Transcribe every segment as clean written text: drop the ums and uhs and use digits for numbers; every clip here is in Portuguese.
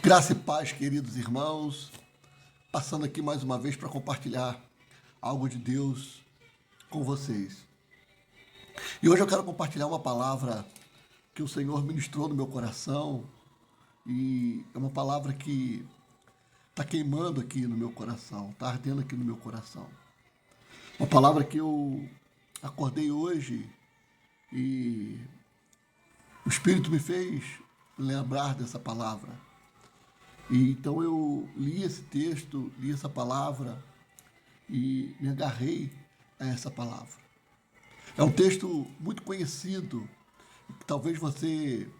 Graça e paz, queridos irmãos, passando aqui mais uma vez para compartilhar algo de Deus com vocês. E hoje eu quero compartilhar uma palavra que o Senhor ministrou no meu coração e é uma palavra que está queimando aqui no meu coração, está ardendo aqui no meu coração. Uma palavra que eu acordei hoje e o Espírito me fez lembrar dessa palavra. E então eu li esse texto, li essa palavra e me agarrei a essa palavra. É um texto muito conhecido, talvez você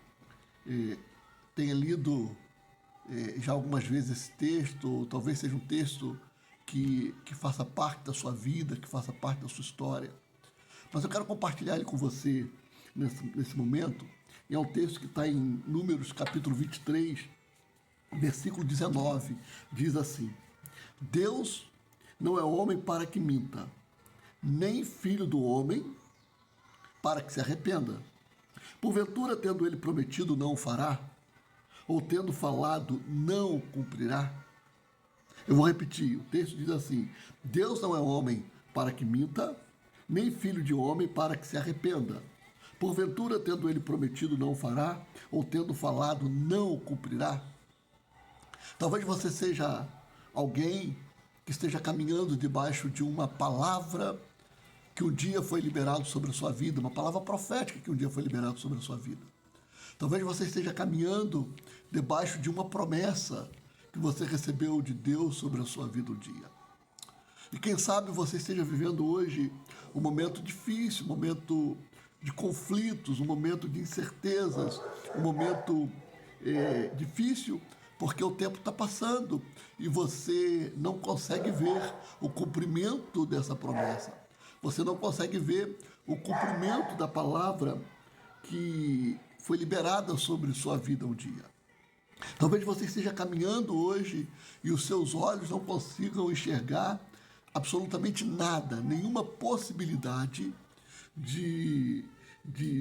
tenha lido já algumas vezes esse texto, ou talvez seja um texto que faça parte da sua vida, que faça parte da sua história. Mas eu quero compartilhar ele com você nesse momento. E é um texto que está em Números capítulo 23, versículo 19, diz assim: Deus não é homem para que minta, nem filho do homem para que se arrependa. Porventura, tendo ele prometido, não o fará? Ou tendo falado, não o cumprirá? Eu vou repetir, o texto diz assim: Deus não é homem para que minta, nem filho de homem para que se arrependa. Porventura, tendo ele prometido, não o fará? Ou tendo falado, não o cumprirá? Talvez você seja alguém que esteja caminhando debaixo de uma palavra que um dia foi liberado sobre a sua vida, uma palavra profética que um dia foi liberada sobre a sua vida. Talvez você esteja caminhando debaixo de uma promessa que você recebeu de Deus sobre a sua vida um dia. E quem sabe você esteja vivendo hoje um momento difícil, um momento de conflitos, um momento de incertezas, um momento difícil, porque o tempo está passando e você não consegue ver o cumprimento dessa promessa. Você não consegue ver o cumprimento da palavra que foi liberada sobre sua vida um dia. Talvez você esteja caminhando hoje e os seus olhos não consigam enxergar absolutamente nada, nenhuma possibilidade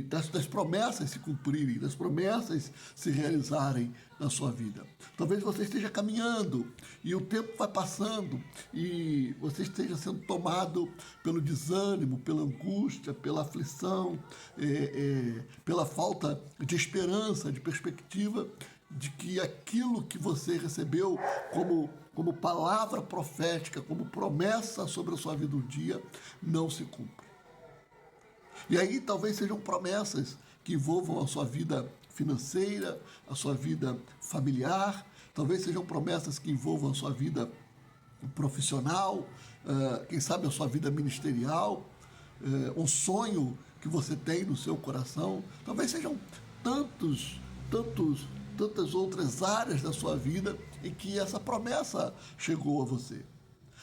das promessas se cumprirem, das promessas se realizarem na sua vida. Talvez você esteja caminhando e o tempo vai passando e você esteja sendo tomado pelo desânimo, pela angústia, pela aflição, pela falta de esperança, de perspectiva de que aquilo que você recebeu como palavra profética, como promessa sobre a sua vida um dia, não se cumpre. E aí talvez sejam promessas que envolvam a sua vida financeira, a sua vida familiar, talvez sejam promessas que envolvam a sua vida profissional, quem sabe a sua vida ministerial, um sonho que você tem no seu coração, talvez sejam tantas outras áreas da sua vida em que essa promessa chegou a você.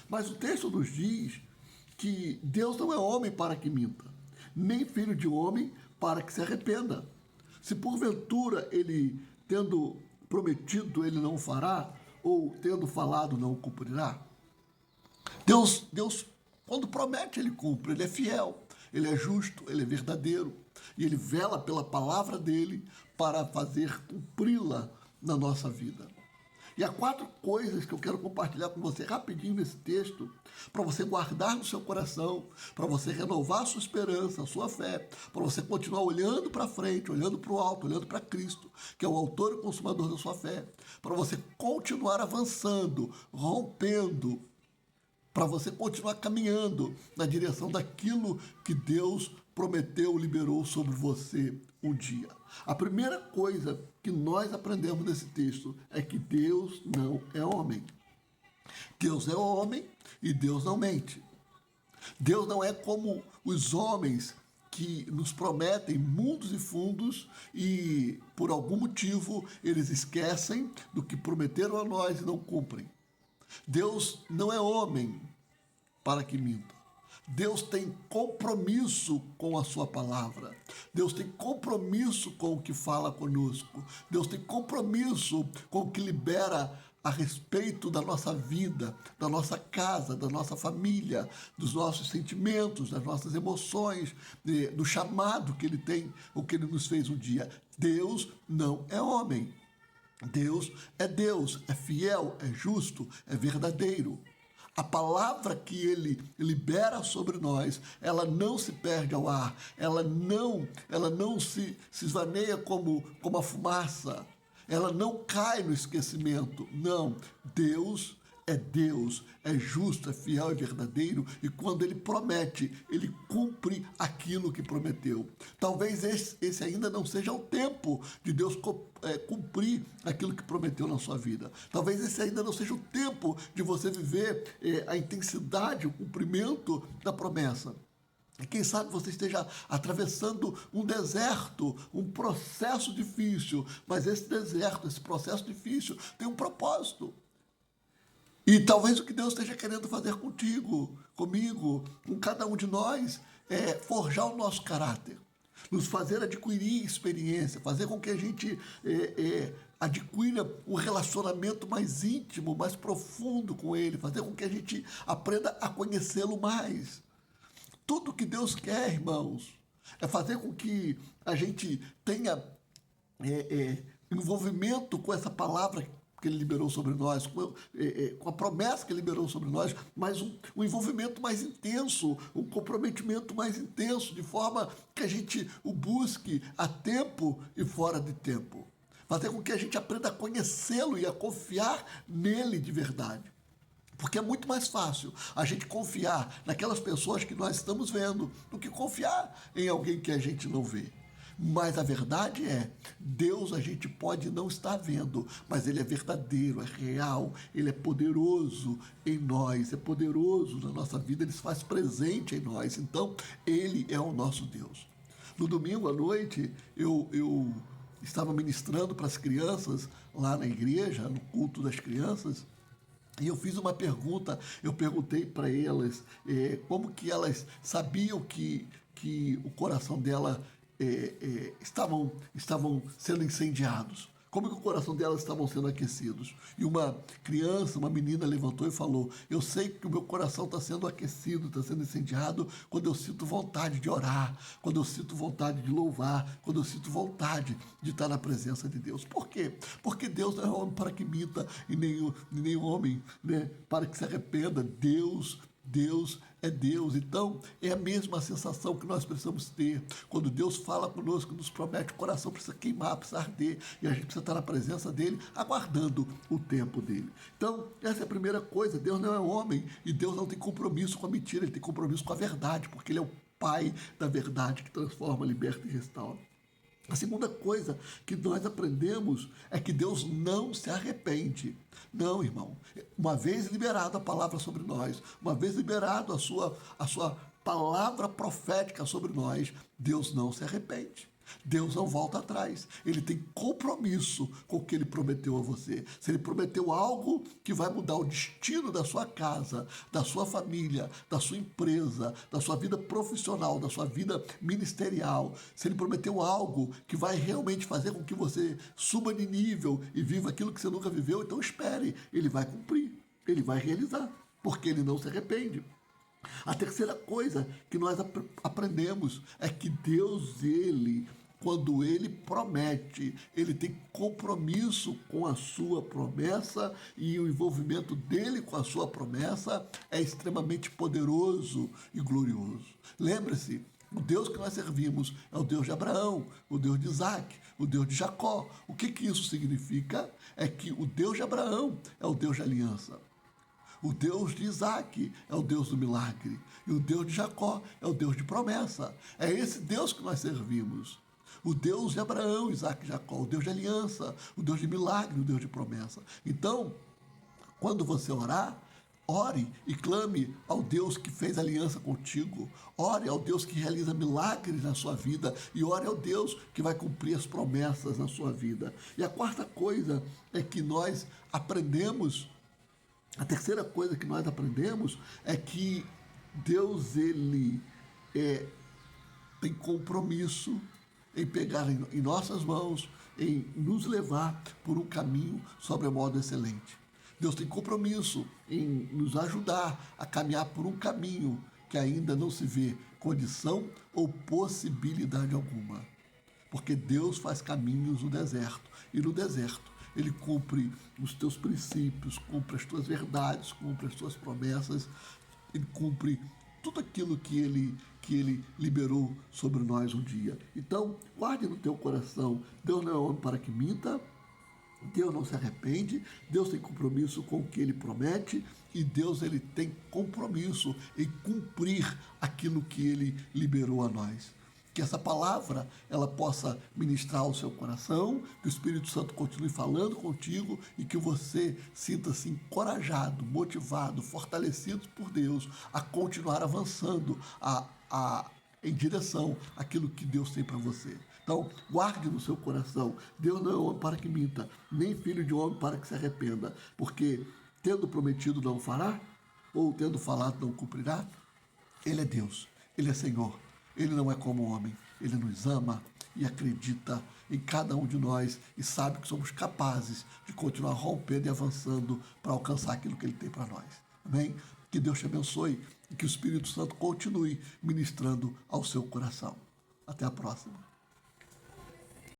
Mas o texto nos diz que Deus não é homem para que minta, nem filho de homem para que se arrependa. Se porventura ele, tendo prometido, ele não fará, ou tendo falado, não cumprirá. Deus, quando promete, ele cumpre, ele é fiel, ele é justo, ele é verdadeiro, e ele vela pela palavra dele para fazer cumpri-la na nossa vida. E há 4 coisas que eu quero compartilhar com você rapidinho nesse texto, para você guardar no seu coração, para você renovar a sua esperança, a sua fé, para você continuar olhando para frente, olhando para o alto, olhando para Cristo, que é o autor e consumador da sua fé, para você continuar avançando, rompendo, para você continuar caminhando na direção daquilo que Deus prometeu, liberou sobre você um dia. A primeira coisa que nós aprendemos nesse texto é que Deus não é homem. Deus é homem e Deus não mente. Deus não é como os homens que nos prometem mundos e fundos e, por algum motivo, eles esquecem do que prometeram a nós e não cumprem. Deus não é homem para que minta. Deus tem compromisso com a sua palavra. Deus tem compromisso com o que fala conosco. Deus tem compromisso com o que libera a respeito da nossa vida, da nossa casa, da nossa família, dos nossos sentimentos, das nossas emoções, do chamado que Ele tem, o que Ele nos fez um dia. Deus não é homem. Deus, é fiel, é justo, é verdadeiro. A palavra que ele libera sobre nós, ela não se perde ao ar, ela não se esvaneia como a fumaça, ela não cai no esquecimento. Não, Deus, é justo, é fiel, é verdadeiro, e quando ele promete, ele cumpre aquilo que prometeu. Talvez esse ainda não seja o tempo de Deus cumprir aquilo que prometeu na sua vida. Talvez esse ainda não seja o tempo de você viver a intensidade, o cumprimento da promessa. E quem sabe você esteja atravessando um deserto, um processo difícil, mas esse deserto, esse processo difícil tem um propósito. E talvez o que Deus esteja querendo fazer contigo, comigo, com cada um de nós, é forjar o nosso caráter, nos fazer adquirir experiência, fazer com que a gente adquira um relacionamento mais íntimo, mais profundo com Ele, fazer com que a gente aprenda a conhecê-lo mais. Tudo que Deus quer, irmãos, é fazer com que a gente tenha envolvimento com essa palavra que ele liberou sobre nós, com a promessa que ele liberou sobre nós, mas um envolvimento mais intenso, um comprometimento mais intenso, de forma que a gente o busque a tempo e fora de tempo. Fazer com que a gente aprenda a conhecê-lo e a confiar nele de verdade. Porque é muito mais fácil a gente confiar naquelas pessoas que nós estamos vendo do que confiar em alguém que a gente não vê. Mas a verdade é, Deus a gente pode não estar vendo, mas Ele é verdadeiro, é real, Ele é poderoso em nós, é poderoso na nossa vida, Ele se faz presente em nós. Então, Ele é o nosso Deus. No domingo à noite, eu estava ministrando para as crianças lá na igreja, no culto das crianças, e eu fiz uma pergunta, eu perguntei para elas como que elas sabiam que o coração dela estavam sendo incendiados. Como que o coração delas estavam sendo aquecidos? E uma criança, uma menina levantou e falou: eu sei que o meu coração está sendo aquecido, está sendo incendiado quando eu sinto vontade de orar, quando eu sinto vontade de louvar, quando eu sinto vontade de estar na presença de Deus. Por quê? Porque Deus não é homem para que minta e nem homem, né, para que se arrependa. Deus é Deus. Então, é a mesma sensação que nós precisamos ter. Quando Deus fala conosco, nos promete, o coração precisa queimar, precisa arder, e a gente precisa estar na presença dEle, aguardando o tempo dEle. Então, essa é a primeira coisa. Deus não é homem, e Deus não tem compromisso com a mentira, Ele tem compromisso com a verdade, porque Ele é o Pai da verdade, que transforma, liberta e restaura. A segunda coisa que nós aprendemos é que Deus não se arrepende. Não, irmão. Uma vez liberada a palavra sobre nós, uma vez liberado a sua palavra profética sobre nós, Deus não se arrepende. Deus não volta atrás. Ele tem compromisso com o que Ele prometeu a você. Se Ele prometeu algo que vai mudar o destino da sua casa, da sua família, da sua empresa, da sua vida profissional, da sua vida ministerial, se Ele prometeu algo que vai realmente fazer com que você suba de nível e viva aquilo que você nunca viveu, então espere, Ele vai cumprir, Ele vai realizar, porque Ele não se arrepende. A terceira coisa que nós aprendemos é que Deus, quando Ele promete, Ele tem compromisso com a sua promessa, e o envolvimento dele com a sua promessa é extremamente poderoso e glorioso. Lembre-se, o Deus que nós servimos é o Deus de Abraão, o Deus de Isaac, o Deus de Jacó. O que isso significa? É que o Deus de Abraão é o Deus de aliança. O Deus de Isaac é o Deus do milagre. E o Deus de Jacó é o Deus de promessa. É esse Deus que nós servimos. O Deus de Abraão, Isaac e Jacó. O Deus de aliança, o Deus de milagre, o Deus de promessa. Então, quando você orar, ore e clame ao Deus que fez aliança contigo. Ore ao Deus que realiza milagres na sua vida. E ore ao Deus que vai cumprir as promessas na sua vida. E a quarta coisa é que nós aprendemos. A terceira coisa que nós aprendemos é que Deus, Ele tem compromisso em pegar em nossas mãos, em nos levar por um caminho sobremodo excelente. Deus tem compromisso em nos ajudar a caminhar por um caminho que ainda não se vê condição ou possibilidade alguma. Porque Deus faz caminhos no deserto, e no deserto Ele cumpre os teus princípios, cumpre as tuas verdades, cumpre as tuas promessas, Ele cumpre tudo aquilo que ele liberou sobre nós um dia. Então, guarde no teu coração, Deus não é homem para que minta, Deus não se arrepende, Deus tem compromisso com o que Ele promete e Deus ele tem compromisso em cumprir aquilo que Ele liberou a nós. Que essa palavra ela possa ministrar ao seu coração, que o Espírito Santo continue falando contigo e que você sinta-se encorajado, motivado, fortalecido por Deus a continuar avançando em direção àquilo que Deus tem para você. Então, guarde no seu coração, Deus não é homem para que minta, nem filho de homem para que se arrependa, porque tendo prometido não fará, ou tendo falado não cumprirá. Ele é Deus, Ele é Senhor, Ele não é como homem, Ele nos ama e acredita em cada um de nós e sabe que somos capazes de continuar rompendo e avançando para alcançar aquilo que Ele tem para nós. Amém? Que Deus te abençoe e que o Espírito Santo continue ministrando ao seu coração. Até a próxima.